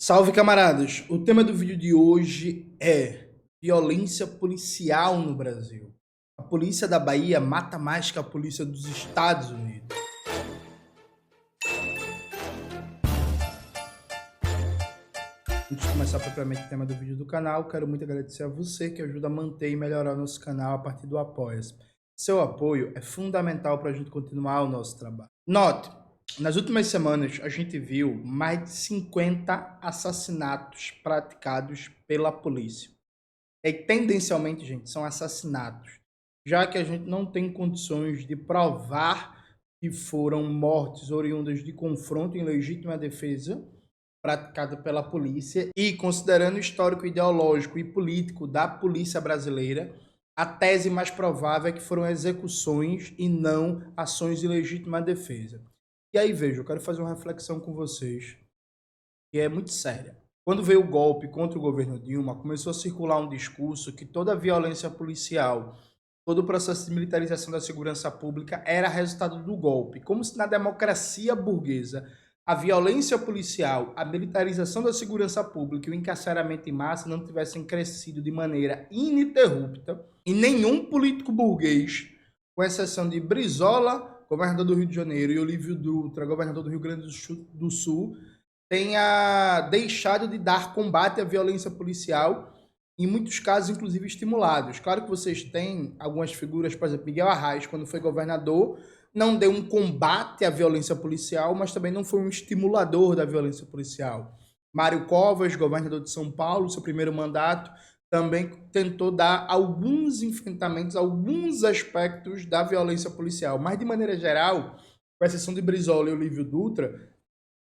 Salve, camaradas! O tema do vídeo de hoje é violência policial no Brasil. A polícia da Bahia mata mais que a polícia dos Estados Unidos. Antes de começar propriamente o tema do vídeo do canal, quero muito agradecer a você que ajuda a manter e melhorar o nosso canal a partir do Apoia-se. Seu apoio é fundamental para a gente continuar o nosso trabalho. Note, nas últimas semanas a gente viu mais de 50 assassinatos praticados pela polícia. E tendencialmente, gente, são assassinatos, já que a gente não tem condições de provar que foram mortes oriundas de confronto em legítima defesa praticada pela polícia, e considerando o histórico ideológico e político da polícia brasileira, a tese mais provável é que foram execuções e não ações de legítima defesa. E aí, veja, eu quero fazer uma reflexão com vocês, que é muito séria. Quando veio o golpe contra o governo Dilma, começou a circular um discurso que toda a violência policial, todo o processo de militarização da segurança pública era resultado do golpe, como se na democracia burguesa a violência policial, a militarização da segurança pública e o encarceramento em massa não tivessem crescido de maneira ininterrupta, e nenhum político burguês, com exceção de Brizola, governador do Rio de Janeiro, e Olívio Dutra, governador do Rio Grande do Sul, tenha deixado de dar combate à violência policial, em muitos casos, inclusive, estimulados. Claro que vocês têm algumas figuras, por exemplo, Miguel Arraes, quando foi governador, não deu um combate à violência policial, mas também não foi um estimulador da violência policial. Mário Covas, governador de São Paulo, seu primeiro mandato, também tentou dar alguns enfrentamentos, alguns aspectos da violência policial. Mas, de maneira geral, com exceção de Brizola e Olívio Dutra,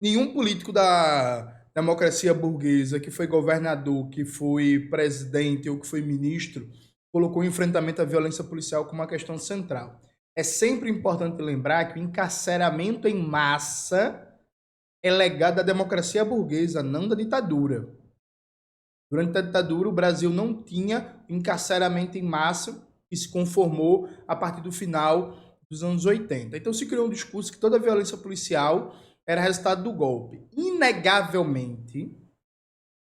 nenhum político da democracia burguesa que foi governador, que foi presidente ou que foi ministro colocou o enfrentamento à violência policial como uma questão central. É sempre importante lembrar que o encarceramento em massa é legado da democracia burguesa, não da ditadura. Durante a ditadura, o Brasil não tinha encarceramento em massa, que se conformou a partir do final dos anos 80. Então se criou um discurso que toda a violência policial era resultado do golpe. Inegavelmente,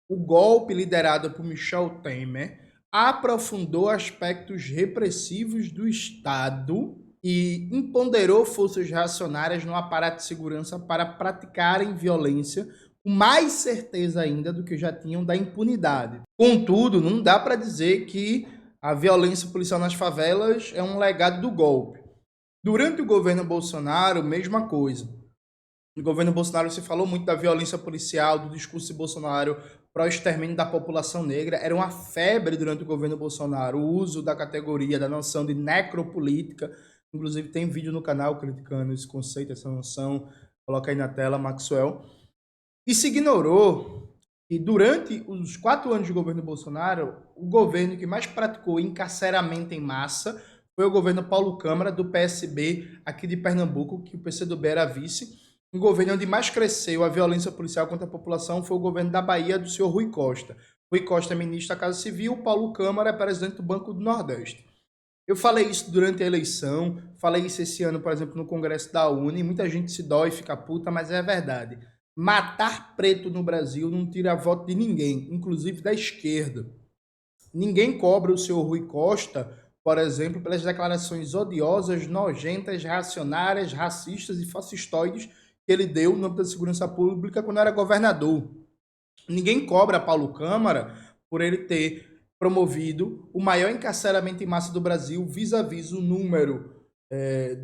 o golpe liderado por Michel Temer aprofundou aspectos repressivos do Estado e empoderou forças reacionárias no aparato de segurança para praticarem violência com mais certeza ainda do que já tinham da impunidade. Contudo, não dá para dizer que a violência policial nas favelas é um legado do golpe. Durante o governo Bolsonaro, mesma coisa. No governo Bolsonaro se falou muito da violência policial, do discurso de Bolsonaro para o extermínio da população negra. Era uma febre durante o governo Bolsonaro o uso da categoria, da noção de necropolítica. Inclusive tem vídeo no canal criticando esse conceito, essa noção. Coloca aí na tela, Maxwell. E se ignorou que durante os 4 anos de governo Bolsonaro, o governo que mais praticou encarceramento em massa foi o governo Paulo Câmara, do PSB, aqui de Pernambuco, que o PCdoB era vice. O governo onde mais cresceu a violência policial contra a população foi o governo da Bahia, do senhor Rui Costa. Rui Costa é ministro da Casa Civil, Paulo Câmara é presidente do Banco do Nordeste. Eu falei isso durante a eleição, falei isso esse ano, por exemplo, no Congresso da UNE, muita gente se dói e fica puta, mas é verdade. Matar preto no Brasil não tira voto de ninguém, inclusive da esquerda. Ninguém cobra o senhor Rui Costa, por exemplo, pelas declarações odiosas, nojentas, reacionárias, racistas e fascistoides que ele deu no âmbito da segurança pública quando era governador. Ninguém cobra Paulo Câmara por ele ter promovido o maior encarceramento em massa do Brasil vis-à-vis o número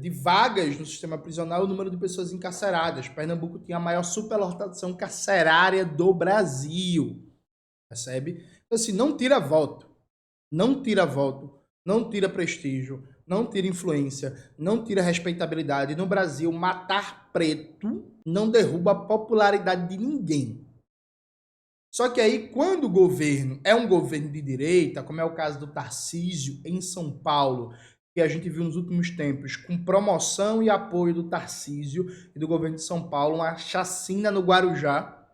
de vagas no sistema prisional, o número de pessoas encarceradas. Pernambuco tinha a maior superlotação carcerária do Brasil, percebe? Então, assim, não tira voto, não tira voto, não tira prestígio, não tira influência, não tira respeitabilidade. No Brasil, matar preto não derruba a popularidade de ninguém. Só que aí, quando o governo é um governo de direita, como é o caso do Tarcísio em São Paulo, que a gente viu nos últimos tempos, com promoção e apoio do Tarcísio e do governo de São Paulo, uma chacina no Guarujá,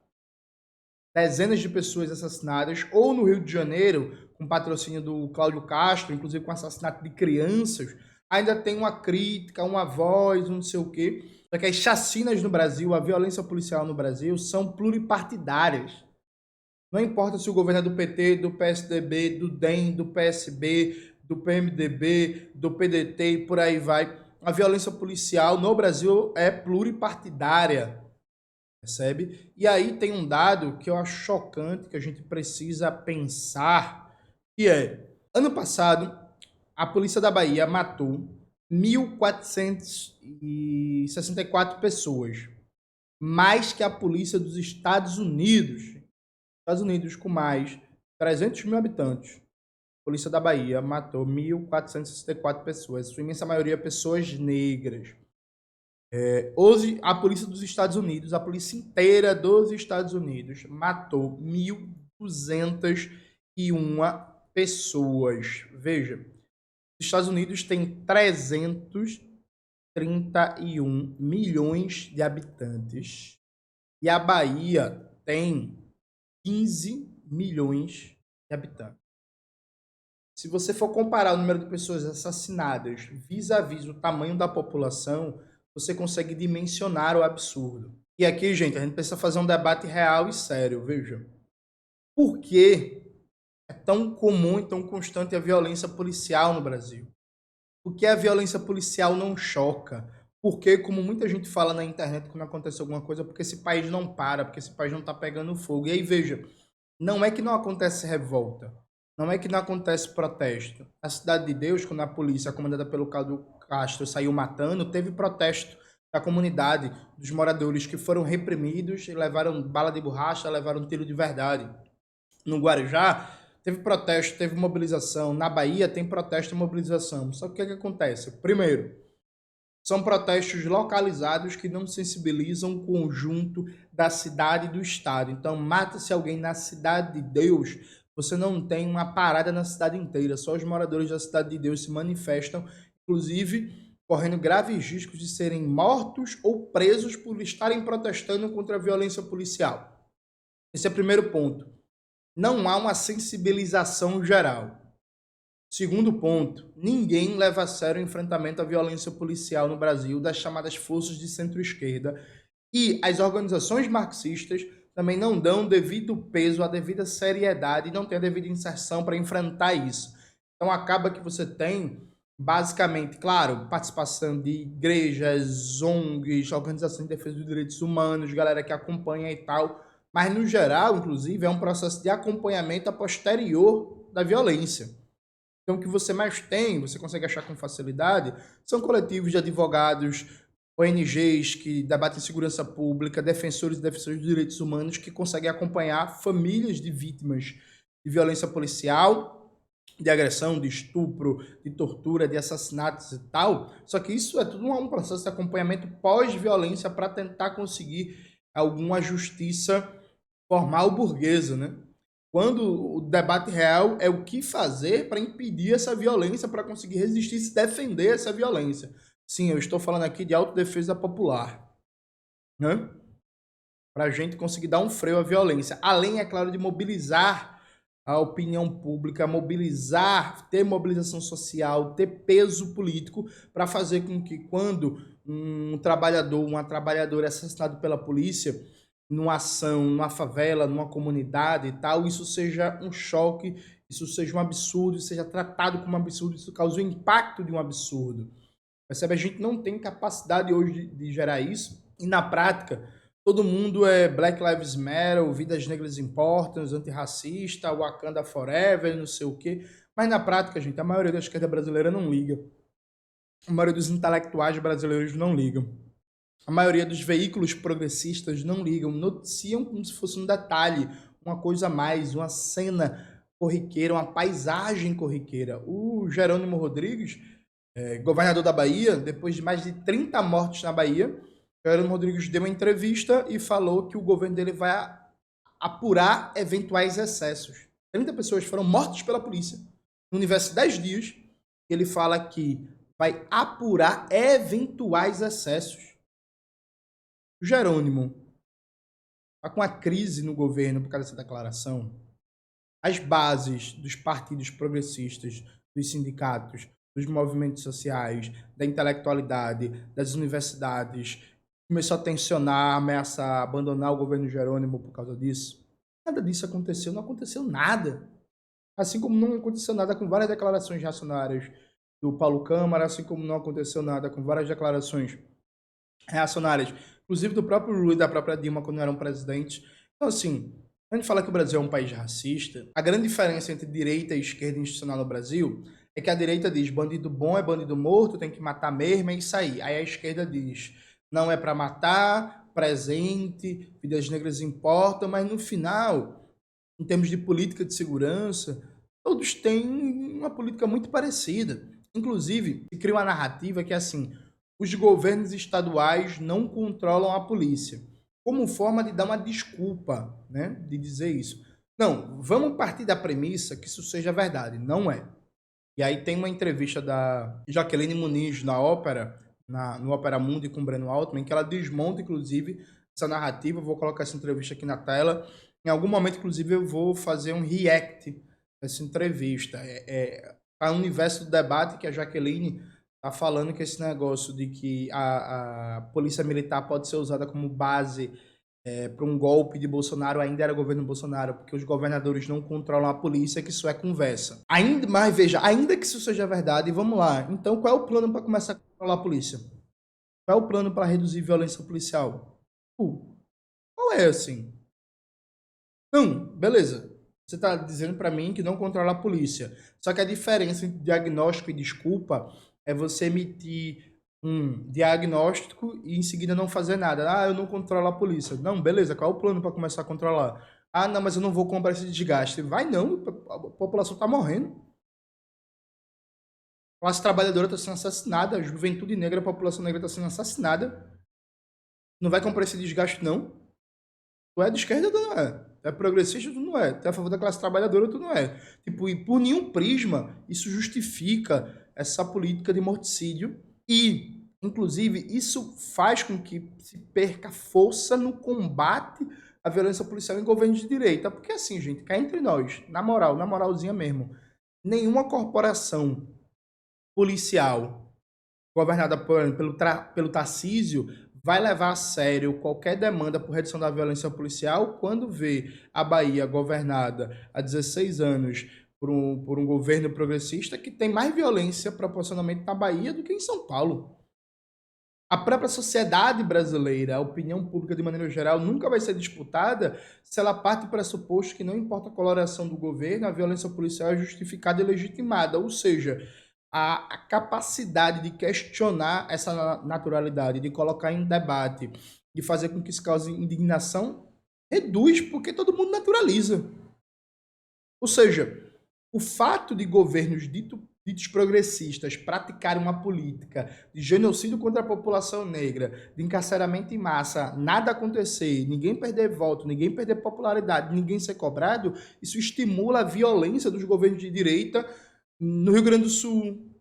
dezenas de pessoas assassinadas, ou no Rio de Janeiro, com patrocínio do Cláudio Castro, inclusive com assassinato de crianças, ainda tem uma crítica, uma voz, um não sei o quê. Só que as chacinas no Brasil, a violência policial no Brasil, são pluripartidárias. Não importa se o governo é do PT, do PSDB, do DEM, do PSB, do PMDB, do PDT e por aí vai. A violência policial no Brasil é pluripartidária, percebe? E aí tem um dado que eu acho chocante, que a gente precisa pensar, que é, ano passado, a polícia da Bahia matou 1.464 pessoas, mais que a polícia dos Estados Unidos. Estados Unidos, com mais 300 mil habitantes. A polícia da Bahia matou 1.464 pessoas, sua imensa maioria pessoas negras. Hoje, a polícia dos Estados Unidos, a polícia inteira dos Estados Unidos, matou 1.201 pessoas. Veja, os Estados Unidos têm 331 milhões de habitantes e a Bahia tem 15 milhões de habitantes. Se você for comparar o número de pessoas assassinadas vis-à-vis o tamanho da população, você consegue dimensionar o absurdo. E aqui, gente, a gente precisa fazer um debate real e sério, veja. Por que é tão comum e tão constante a violência policial no Brasil? Por que a violência policial não choca? Porque, como muita gente fala na internet quando acontece alguma coisa, porque esse país não para, porque esse país não está pegando fogo. E aí, veja, não é que não acontece revolta, não é que não acontece protesto. A Cidade de Deus, quando a polícia, comandada pelo Castro, saiu matando, teve protesto da comunidade, dos moradores que foram reprimidos e levaram bala de borracha, levaram tiro de verdade. No Guarujá, teve protesto, teve mobilização. Na Bahia, tem protesto e mobilização. Só que o que acontece? Primeiro, são protestos localizados que não sensibilizam o conjunto da cidade e do estado. Então, mata-se alguém na Cidade de Deus, você não tem uma parada na cidade inteira. Só os moradores da Cidade de Deus se manifestam, inclusive correndo graves riscos de serem mortos ou presos por estarem protestando contra a violência policial. Esse é o primeiro ponto. Não há uma sensibilização geral. Segundo ponto, ninguém leva a sério o enfrentamento à violência policial no Brasil das chamadas forças de centro-esquerda e as organizações marxistas também não dão devido peso, a devida seriedade e não têm a devida inserção para enfrentar isso. Então acaba que você tem, basicamente, claro, participação de igrejas, ONGs, organizações de defesa dos direitos humanos, galera que acompanha e tal, mas no geral, inclusive, é um processo de acompanhamento a posterior da violência. Então, o que você mais tem, você consegue achar com facilidade, são coletivos de advogados, ONGs que debatem segurança pública, defensores e defensores dos direitos humanos que conseguem acompanhar famílias de vítimas de violência policial, de agressão, de estupro, de tortura, de assassinatos e tal. Só que isso é tudo um processo de acompanhamento pós-violência para tentar conseguir alguma justiça formal burguesa, né? Quando o debate real é o que fazer para impedir essa violência, para conseguir resistir e se defender essa violência. Sim, eu estou falando aqui de autodefesa popular, né? Para a gente conseguir dar um freio à violência. Além, é claro, de mobilizar a opinião pública, mobilizar, ter mobilização social, ter peso político para fazer com que quando um trabalhador, uma trabalhadora é assassinado pela polícia, numa ação, numa favela, numa comunidade e tal, isso seja um choque, isso seja um absurdo, seja tratado como um absurdo, isso causa o impacto de um absurdo. Percebe? A gente não tem capacidade hoje de gerar isso, e na prática, todo mundo é Black Lives Matter, Vidas Negras Importam, antirracista, Wakanda Forever, não sei o quê, mas na prática, gente, a maioria da esquerda brasileira não liga. A maioria dos intelectuais brasileiros não ligam. A maioria dos veículos progressistas não ligam, noticiam como se fosse um detalhe, uma coisa a mais, uma cena corriqueira, uma paisagem corriqueira. O Jerônimo Rodrigues, governador da Bahia, depois de mais de 30 mortes na Bahia, Jerônimo Rodrigues deu uma entrevista e falou que o governo dele vai apurar eventuais excessos. 30 pessoas foram mortas pela polícia no universo de 10 dias. Ele fala que vai apurar eventuais excessos. Jerônimo está com a crise no governo por causa dessa declaração. As bases dos partidos progressistas, dos sindicatos, dos movimentos sociais, da intelectualidade, das universidades, começou a tensionar, ameaçar abandonar o governo Jerônimo por causa disso. Nada disso aconteceu, não aconteceu nada. Assim como não aconteceu nada com várias declarações reacionárias do Paulo Câmara, assim como não aconteceu nada com várias declarações reacionárias, inclusive do próprio Lula e da própria Dilma quando eram presidentes. Então, assim, a gente fala que o Brasil é um país racista. A grande diferença entre direita e esquerda institucional no Brasil é que a direita diz bandido bom é bandido morto, tem que matar mesmo, é isso aí. Aí a esquerda diz não é para matar, presente, vidas negras importam, mas no final, em termos de política de segurança, todos têm uma política muito parecida. Inclusive, se cria uma narrativa que é assim: os governos estaduais não controlam a polícia, como forma de dar uma desculpa, né, de dizer isso. Não, vamos partir da premissa que isso seja verdade, não é. E aí tem uma entrevista da Jaqueline Muniz na ópera, no Opera Mundi com o Breno Altman, que ela desmonta, inclusive, essa narrativa. Eu vou colocar essa entrevista aqui na tela. Em algum momento, inclusive, eu vou fazer um react dessa entrevista. A universo do debate que a Jaqueline está falando que esse negócio de que a polícia militar pode ser usada como base para um golpe de Bolsonaro ainda era governo Bolsonaro, porque os governadores não controlam a polícia, que isso é conversa. Ainda, mas veja, ainda que isso seja verdade, vamos lá. Então, qual é o plano para começar a controlar a polícia? Qual é o plano para reduzir violência policial? Qual é assim? Não, beleza. Você está dizendo para mim que não controla a polícia. Só que a diferença entre diagnóstico e desculpa é você emitir um diagnóstico e em seguida não fazer nada. Ah, eu não controlo a polícia. Não, beleza. Qual é o plano para começar a controlar? Ah, não, mas eu não vou comprar esse desgaste. Vai não, a população está morrendo. A classe trabalhadora está sendo assassinada, a juventude negra, a população negra está sendo assassinada. Não vai comprar esse desgaste, não. Tu é de esquerda, tu não é. Tu é progressista, tu não é. Tu é a favor da classe trabalhadora, tu não é. Tipo, e por nenhum prisma isso justifica essa política de morticídio e, inclusive, isso faz com que se perca força no combate à violência policial em governos de direita. Porque assim, gente, cá entre nós, na moral, na moralzinha mesmo, nenhuma corporação policial governada pelo Tarcísio vai levar a sério qualquer demanda por redução da violência policial quando vê a Bahia governada há 16 anos por um governo progressista que tem mais violência proporcionalmente na Bahia do que em São Paulo. A própria sociedade brasileira, a opinião pública de maneira geral, nunca vai ser disputada se ela parte do pressuposto que não importa a coloração do governo, a violência policial é justificada e legitimada. Ou seja, a capacidade de questionar essa naturalidade, de colocar em debate, de fazer com que isso cause indignação, reduz porque todo mundo naturaliza. Ou seja, o fato de governos ditos progressistas praticarem uma política de genocídio contra a população negra, de encarceramento em massa, nada acontecer, ninguém perder voto, ninguém perder popularidade, ninguém ser cobrado, isso estimula a violência dos governos de direita no Rio Grande do Sul,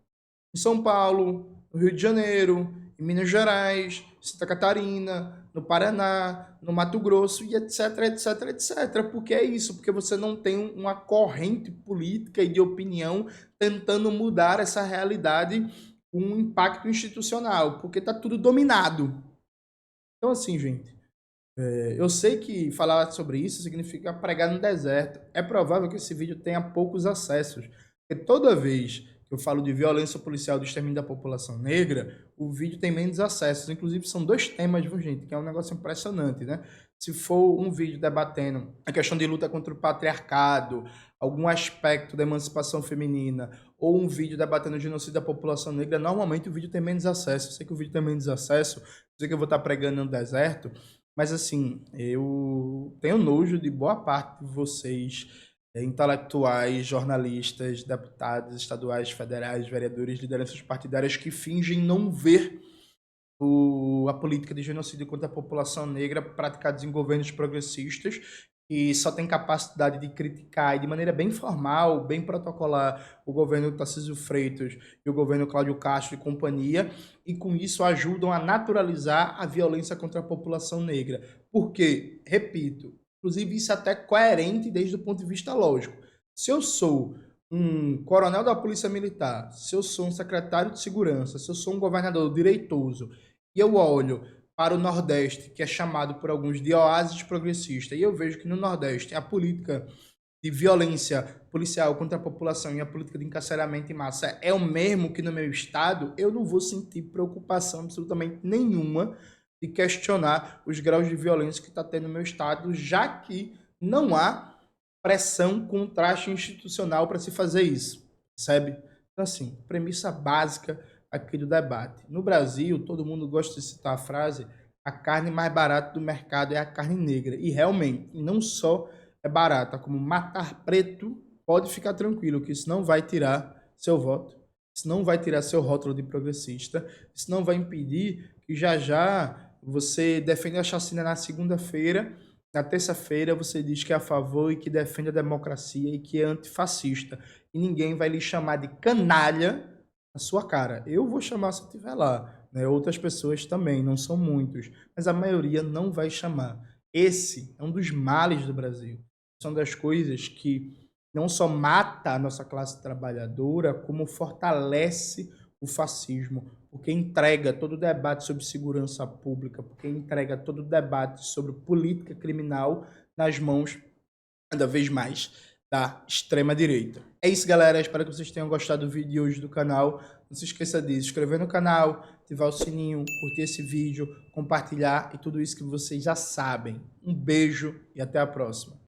em São Paulo, no Rio de Janeiro, em Minas Gerais, Santa Catarina, no Paraná, no Mato Grosso e etc, etc, etc. Porque é isso, porque você não tem uma corrente política e de opinião tentando mudar essa realidade com um impacto institucional, porque está tudo dominado. Então, assim, gente, eu sei que falar sobre isso significa pregar no deserto. É provável que esse vídeo tenha poucos acessos, porque toda vez que eu falo de violência policial, do extermínio da população negra, o vídeo tem menos acessos. Inclusive, são dois temas, viu, gente, que é um negócio impressionante, né? Se for um vídeo debatendo a questão de luta contra o patriarcado, algum aspecto da emancipação feminina, ou um vídeo debatendo o genocídio da população negra, normalmente o vídeo tem menos acesso. Eu sei que o vídeo tem menos acesso, eu sei que eu vou estar pregando no deserto, mas assim, eu tenho nojo de boa parte de vocês, intelectuais, jornalistas, deputados estaduais, federais, vereadores, lideranças partidárias que fingem não ver a política de genocídio contra a população negra praticados em governos progressistas e só tem capacidade de criticar e de maneira bem formal, bem protocolar o governo Tarcísio Freitas e o governo Cláudio Castro e companhia, e com isso ajudam a naturalizar a violência contra a população negra. Porque, repito, inclusive isso é até coerente desde o ponto de vista lógico. Se eu sou um coronel da Polícia Militar, se eu sou um secretário de segurança, se eu sou um governador direitoso, e eu olho para o Nordeste, que é chamado por alguns de oásis progressista. E eu vejo que no Nordeste a política de violência policial contra a população e a política de encarceramento em massa é o mesmo que no meu estado, eu não vou sentir preocupação absolutamente nenhuma de questionar os graus de violência que está tendo no meu estado, já que não há pressão, contraste institucional para se fazer isso, percebe? Então, assim, premissa básica aqui do debate. No Brasil, todo mundo gosta de citar a frase: a carne mais barata do mercado é a carne negra. E realmente, não só é barata, como matar preto, pode ficar tranquilo que isso não vai tirar seu voto, isso não vai tirar seu rótulo de progressista, isso não vai impedir que já já você defenda a chacina na segunda-feira, na terça-feira você diz que é a favor e que defende a democracia e que é antifascista. E ninguém vai lhe chamar de canalha na sua cara. Eu vou chamar se eu estiver lá, né? Outras pessoas também, não são muitos, mas a maioria não vai chamar. Esse é um dos males do Brasil. São das coisas que não só mata a nossa classe trabalhadora, como fortalece o fascismo, porque entrega todo o debate sobre segurança pública, porque entrega todo o debate sobre política criminal nas mãos, cada vez mais, da extrema-direita. É isso, galera. Espero que vocês tenham gostado do vídeo de hoje do canal. Não se esqueça de se inscrever no canal, ativar o sininho, curtir esse vídeo, compartilhar e tudo isso que vocês já sabem. Um beijo e até a próxima.